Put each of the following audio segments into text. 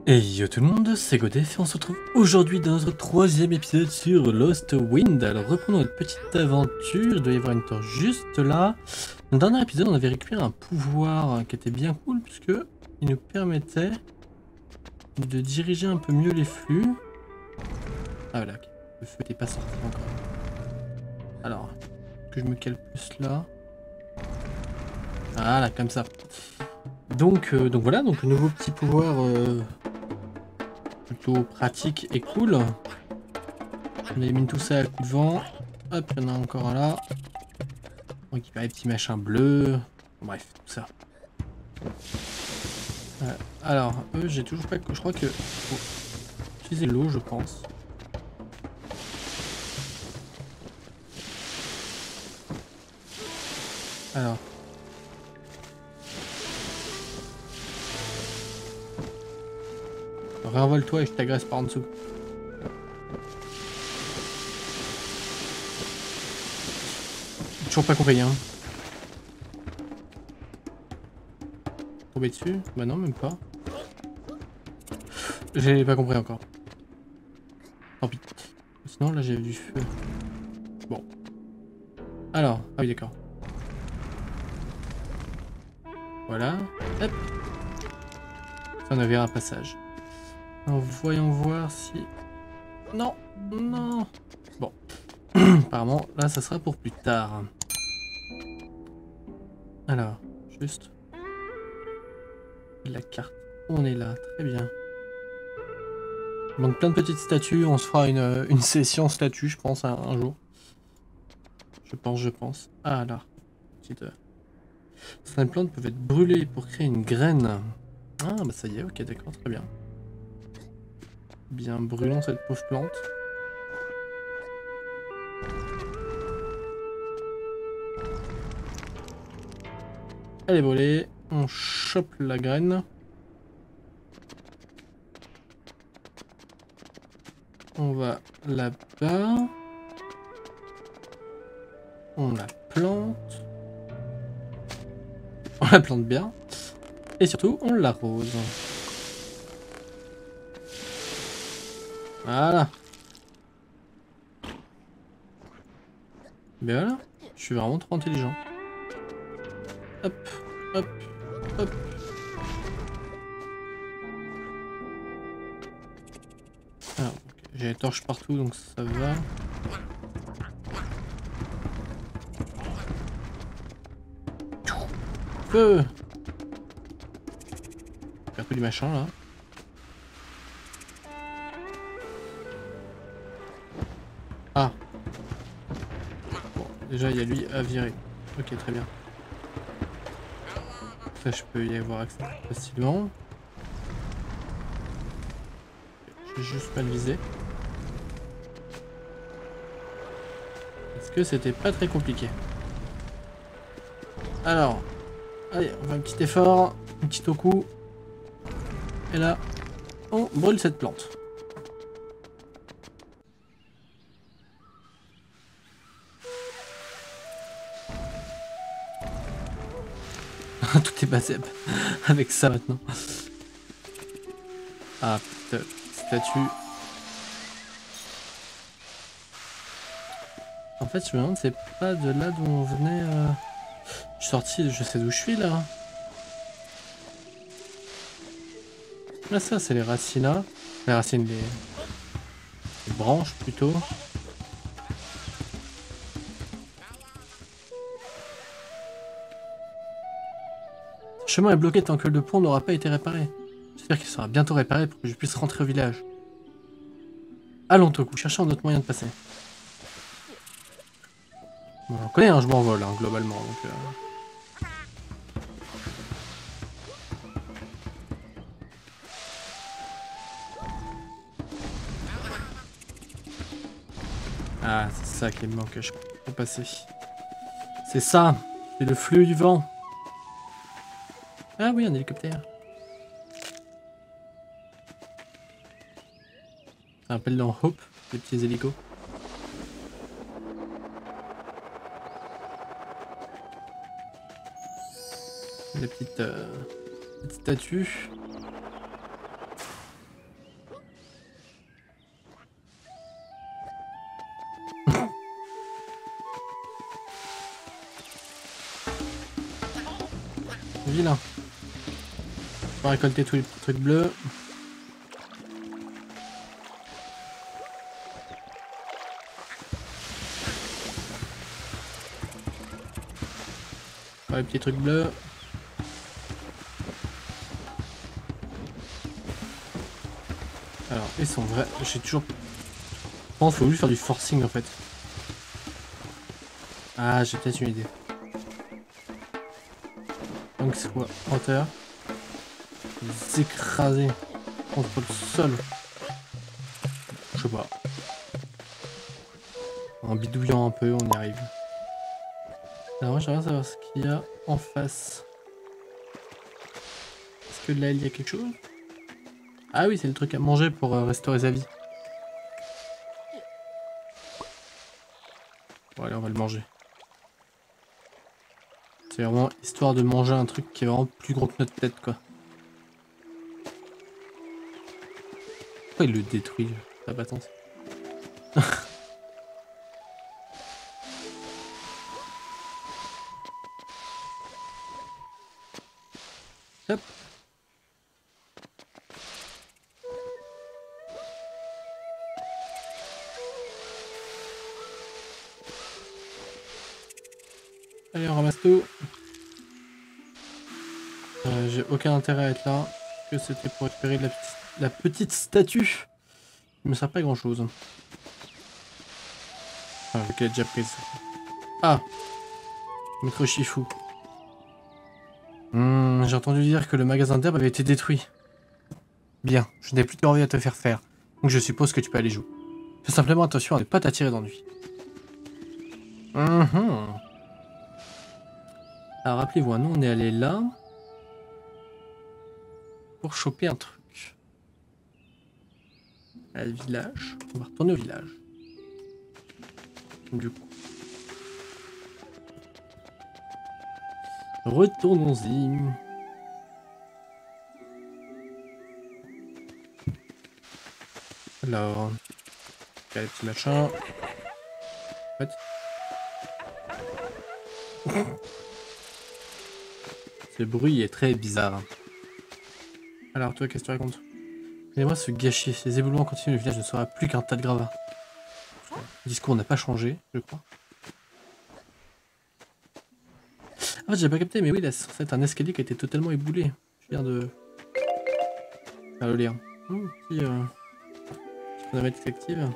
Et yo tout le monde, c'est Godef et on se retrouve aujourd'hui dans notre troisième épisode sur Lost Wind. Alors reprenons notre petite aventure, il doit y avoir une torche juste là. Dans le dernier épisode on avait récupéré un pouvoir qui était bien cool puisque il nous permettait de diriger un peu mieux les flux. Ah voilà, le feu n'était pas sorti encore. Alors, que je me cale plus là. Voilà, comme ça. Donc voilà, donc nouveau petit pouvoir plutôt pratique et cool. On élimine tout ça à coup de vent. Hop, il y en a encore un là. On récupère les petits machins bleus. Bref, tout ça. Alors, eux, j'ai toujours pas... Je crois que... faut utiliser l'eau, je pense. Alors. Réenvole-toi et je t'agresse par en dessous. Toujours pas compris, hein. Tomber dessus? Bah non, même pas. J'ai pas compris encore. Tant pis. Sinon, là, j'ai du feu. Bon. Alors, ah oui, d'accord. Voilà. Hop. Ça, on avait un passage. Alors, voyons voir si... Non, non. Bon. Apparemment, là, ça sera pour plus tard. Alors, juste... La carte. On est là, très bien. Il manque plein de petites statues. On se fera une session statue, je pense, un jour. Je pense. Ah, là. Petite... Certaines plantes peuvent être brûlées pour créer une graine. Ah, bah ça y est, ok, d'accord, très bien. Bien, brûlons cette pauvre plante. Elle est brûlée. On chope la graine. On va là-bas. On la plante. On la plante bien. Et surtout, on l'arrose. Voilà. Ben voilà. Je suis vraiment trop intelligent. Hop, hop, hop. Alors, j'ai les torches partout, donc ça va. Feu! Faire un peu du machin là. Ah! Bon, déjà il y a lui à virer. Ok, très bien. Ça, je peux y avoir accès facilement. Je vais juste pas le viser. Est-ce que c'était pas très compliqué? Alors, allez, on fait un petit effort, un petit au coup. Et là, on brûle cette plante. Tout est basé avec ça maintenant. Ah, putain, statue. En fait, je me demande, c'est pas de là d'où on venait. Je suis sorti, je sais d'où je suis là. Ah, ça, c'est les racines là. Les racines, les branches plutôt. Le chemin est bloqué tant que le pont n'aura pas été réparé. J'espère qu'il sera bientôt réparé pour que je puisse rentrer au village. Allons, Toku, cherchons un autre moyen de passer. Bon, on connaît, hein, je m'envole, hein, globalement. Donc, Ah, c'est ça qui me manque pour passer. C'est ça, c'est le flux du vent. Ah oui, un hélicoptère. Ça rappelle dans Hope, les petits hélicos. La petite statue. vilain. On va récolter tous les petits trucs bleus. Les petits trucs bleus. Alors, ils sont vrais. J'ai toujours. Je pense qu'il faut juste faire du forcing en fait. Ah, j'ai peut-être une idée. Donc, c'est quoi? Hauteur. Les écraser contre le sol. Je sais pas. En bidouillant un peu, on y arrive. Alors moi j'aimerais savoir ce qu'il y a en face. Est-ce que là il y a quelque chose? Ah oui, c'est le truc à manger pour restaurer sa vie. Bon allez, on va le manger. C'est vraiment histoire de manger un truc qui est vraiment plus gros que notre tête quoi. Pourquoi il le détruit? Ça n'a pas de sens. Hop. Allez, on ramasse tout. J'ai aucun intérêt à être là. Que c'était pour récupérer la petite statue. Il me sert pas à grand chose. Enfin, vu qu'elle est déjà prise. Ah, Maître Shifu. J'ai entendu dire que le magasin d'herbe avait été détruit. Bien, je n'ai plus envie à te faire faire. Donc je suppose que tu peux aller jouer. Fais simplement attention à ne pas t'attirer d'ennui. Alors rappelez-vous, nous on est allé là. Pour choper un truc. À le village. On va retourner au village. Du coup. Retournons-y. Alors. Il y a les petits machins. En fait. Ce bruit est très bizarre. Alors toi, qu'est-ce que tu racontes? Aidez-moi se gâcher. Si les éboulements continuent, le village ne sera plus qu'un tas de gravats. Le discours n'a pas changé, je crois. En fait, j'ai pas capté, mais oui, là, c'est un escalier qui a été totalement éboulé. Je viens de... faire le lire. Si, photomatique active.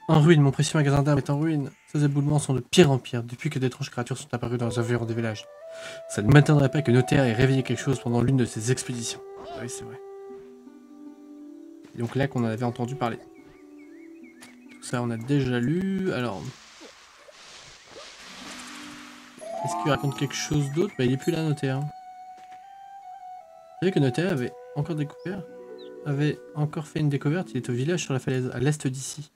En ruine, mon précieux magasin d'armes est en ruine. Ces éboulements sont de pire en pire depuis que d'étranges créatures sont apparues dans les environs des villages. Ça ne m'étonnerait pas que Notaire ait réveillé quelque chose pendant l'une de ses expéditions. Ah oui, c'est vrai. Et donc là qu'on en avait entendu parler. Tout ça, on a déjà lu. Alors... Est-ce qu'il raconte quelque chose d'autre? Bah, il est plus là, Notaire. Vous savez que Notaire avait encore découvert... avait encore fait une découverte. Il est au village sur la falaise, à l'est d'ici.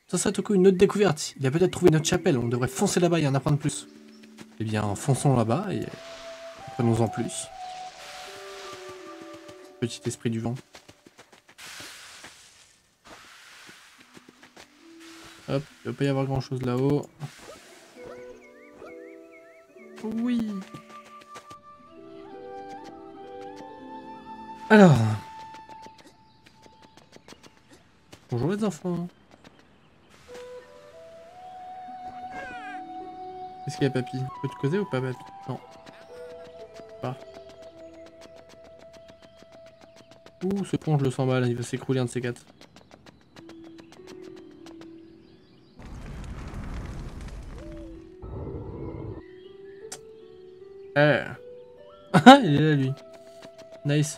Ça serait tout coup une autre découverte. Il a peut-être trouvé notre chapelle. On devrait foncer là-bas et en apprendre plus. Eh bien, fonçons là-bas et apprenons-en plus. Petit esprit du vent. Hop, il ne va pas y avoir grand-chose là-haut. Oui. Alors. Bonjour les enfants. Qu'est-ce qu'il y a, papy? Peux-tu causer ou pas, papy? Non. Pas. Ouh, ce pont, je le sens mal, il va s'écrouler un de ces quatre. Ah, il est là, lui. Nice.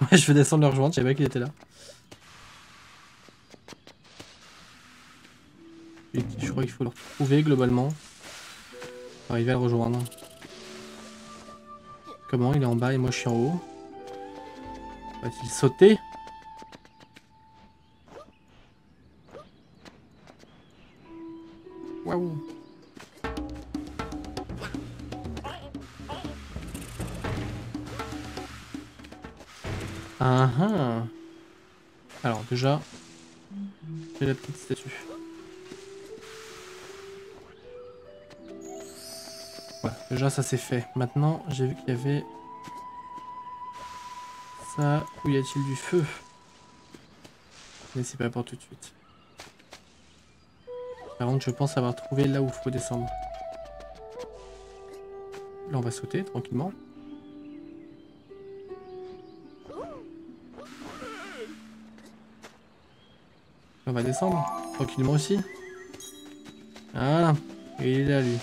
Ouais, je vais descendre le rejoindre, je savais pas qu'il était là. Et je crois qu'il faut le retrouver globalement. Pour arriver à le rejoindre. Comment? Il est en bas et moi je suis en haut. Va-t-il sauter? Waouh! Ah ah! Alors déjà, j'ai la petite statue. Voilà, déjà ça c'est fait. Maintenant, j'ai vu qu'il y avait... Ça, où y a-t-il du feu? Mais c'est pas pour tout de suite. Par contre, je pense avoir trouvé là où il faut descendre. Là, on va sauter tranquillement. On va descendre tranquillement aussi. Ah, il est là lui.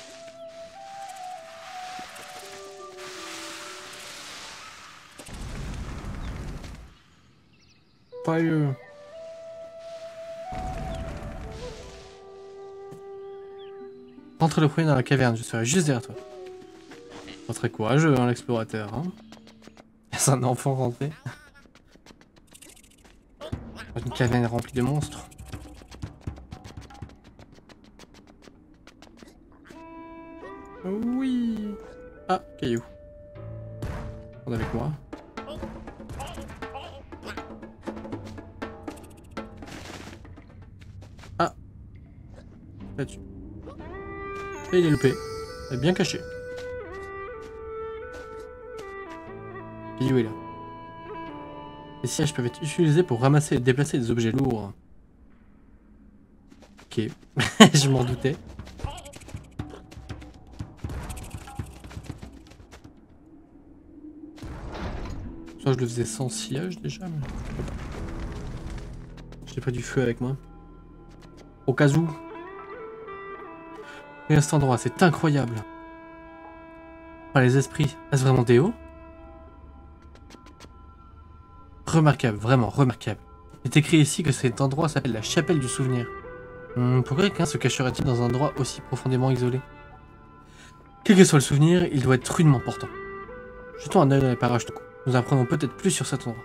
Fire. Rentre le premier dans la caverne, je serai juste derrière toi. Pas très courageux, hein, l'explorateur. Hein. C'est un enfant rentré. Une caverne remplie de monstres. Oui. Ah, caillou. On est avec moi. Ah. Là-dessus. Et il est loupé. Il est bien caché. Caillou est là. Les sièges peuvent être utilisés pour ramasser et déplacer des objets lourds. Ok. Je m'en doutais. Ça, je le faisais sans sillage déjà, mais... J'ai pas du feu avec moi. Au cas où. Regarde cet endroit, c'est incroyable. Ah, les esprits, est-ce vraiment Déo? Remarquable, vraiment remarquable. Il est écrit ici que cet endroit s'appelle la chapelle du souvenir. Pourquoi quelqu'un se cacherait-il dans un endroit aussi profondément isolé? Quel que soit le souvenir, il doit être rudement portant. Jetons un œil dans les parages de coup. Nous apprenons peut-être plus sur cet endroit.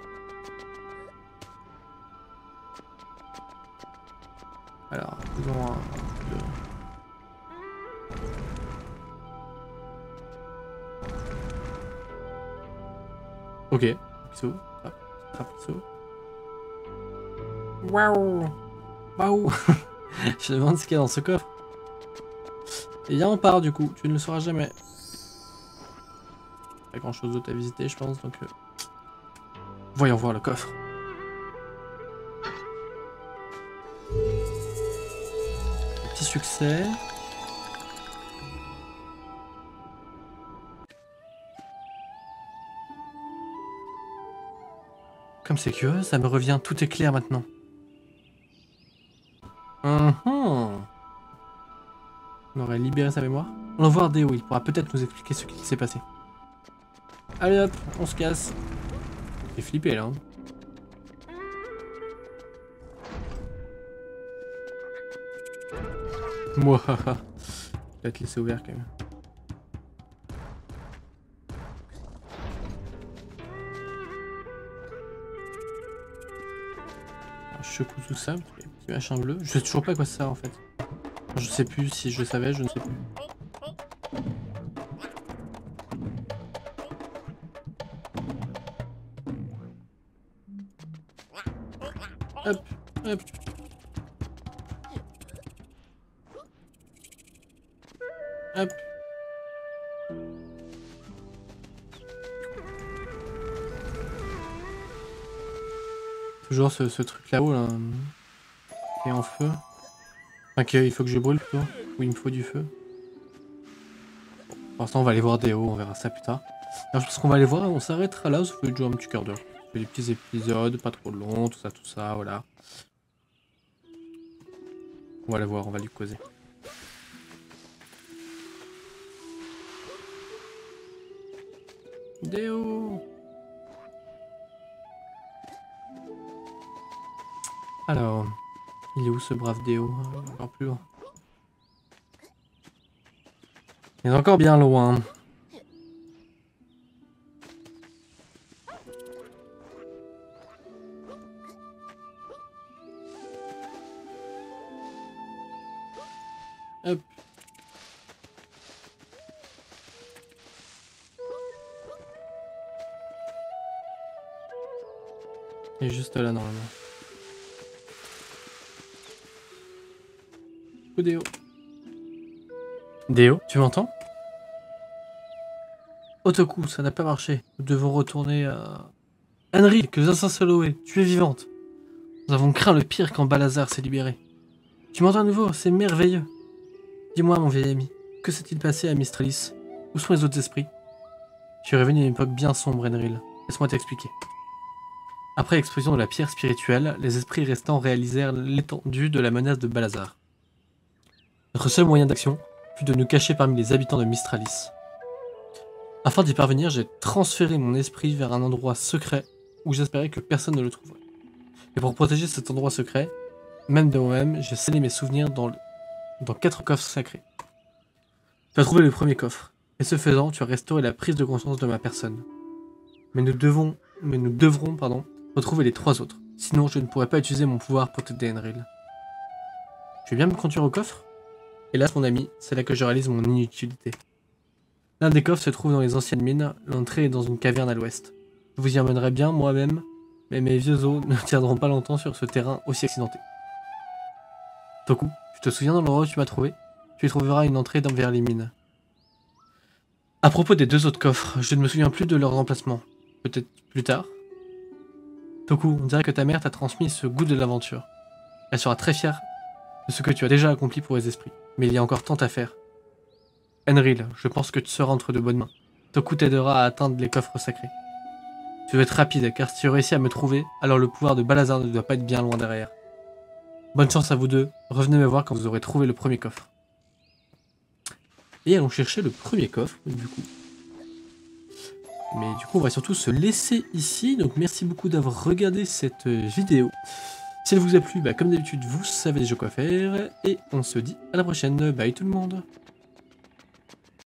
Alors, faisons un... Ok, Piso, Piso. Waouh. Waouh. Je me demande ce qu'il y a dans ce coffre. Et là on part du coup, tu ne le sauras jamais. Pas grand chose d'autre à visiter je pense, donc... Voyons voir le coffre. Petit succès. Comme c'est curieux, ça me revient, tout est clair maintenant. On aurait libéré sa mémoire. Allons voir Déo, il pourra peut-être nous expliquer ce qui s'est passé. Allez hop, on se casse. J'ai flippé là. Hein. Moi, je vais te laisser ouvert quand même. Alors, je secoue tout ça, parce qu'il y a un petit machin bleu. Je sais toujours pas à quoi ça sert en fait. Je sais plus si je savais, je ne sais plus. Hop, hop. Hop. Toujours ce truc là-haut, là, qui est en feu. Enfin, qu'il faut que je brûle plutôt. Ou il me faut du feu. Bon, pour l'instant, on va aller voir Déo, on verra ça plus tard. Alors, je pense qu'on va aller voir, on s'arrêtera là, ça fait déjà un petit quart d'heure. On fait des petits épisodes, pas trop longs, tout ça, voilà. On va aller voir, on va lui causer. Déo! Alors, il est où ce brave Déo? Encore plus loin. Il est encore bien loin. Hop. Il est juste là normalement. Déo. Déo, tu m'entends? Otoku, ça n'a pas marché. Nous devons retourner à... Henry, que les instants Holloway, tu es vivante. Nous avons craint le pire quand Balazar s'est libéré. Tu m'entends à nouveau, c'est merveilleux. Dis-moi, mon vieil ami, que s'est-il passé à Mistralis? Où sont les autres esprits? Je suis revenu à une époque bien sombre, Enril. Laisse-moi t'expliquer. Après l'explosion de la pierre spirituelle, les esprits restants réalisèrent l'étendue de la menace de Balazar. Notre seul moyen d'action fut de nous cacher parmi les habitants de Mistralis. Afin d'y parvenir, j'ai transféré mon esprit vers un endroit secret où j'espérais que personne ne le trouverait. Et pour protéger cet endroit secret, même de moi-même, j'ai scellé mes souvenirs dans 4 coffres sacrés. Tu as trouvé le premier coffre, et ce faisant, tu as restauré la prise de conscience de ma personne. Mais nous devrons, retrouver les 3 autres, sinon je ne pourrai pas utiliser mon pouvoir pour t'aider, Enril. Tu veux bien me conduire au coffre? Hélas, mon ami, c'est là que je réalise mon inutilité. L'un des coffres se trouve dans les anciennes mines, l'entrée est dans une caverne à l'ouest. Je vous y emmènerai bien moi-même, mais mes vieux os ne tiendront pas longtemps sur ce terrain aussi accidenté. Toku, tu te souviens dans l'endroit où tu m'as trouvé? Tu y trouveras une entrée vers les mines. À propos des 2 autres coffres, je ne me souviens plus de leur emplacement. Peut-être plus tard? Toku, on dirait que ta mère t'a transmis ce goût de l'aventure. Elle sera très fière de ce que tu as déjà accompli pour les esprits, mais il y a encore tant à faire. Enril, je pense que tu seras entre de bonnes mains. Toku t'aidera à atteindre les coffres sacrés. Tu dois être rapide, car si tu réussis à me trouver, alors le pouvoir de Balazar ne doit pas être bien loin derrière. Bonne chance à vous deux, revenez me voir quand vous aurez trouvé le premier coffre. Et allons chercher le premier coffre, du coup. Mais du coup, on va surtout se laisser ici, donc merci beaucoup d'avoir regardé cette vidéo. Si elle vous a plu, comme d'habitude, vous savez déjà quoi faire, et on se dit à la prochaine. Bye tout le monde!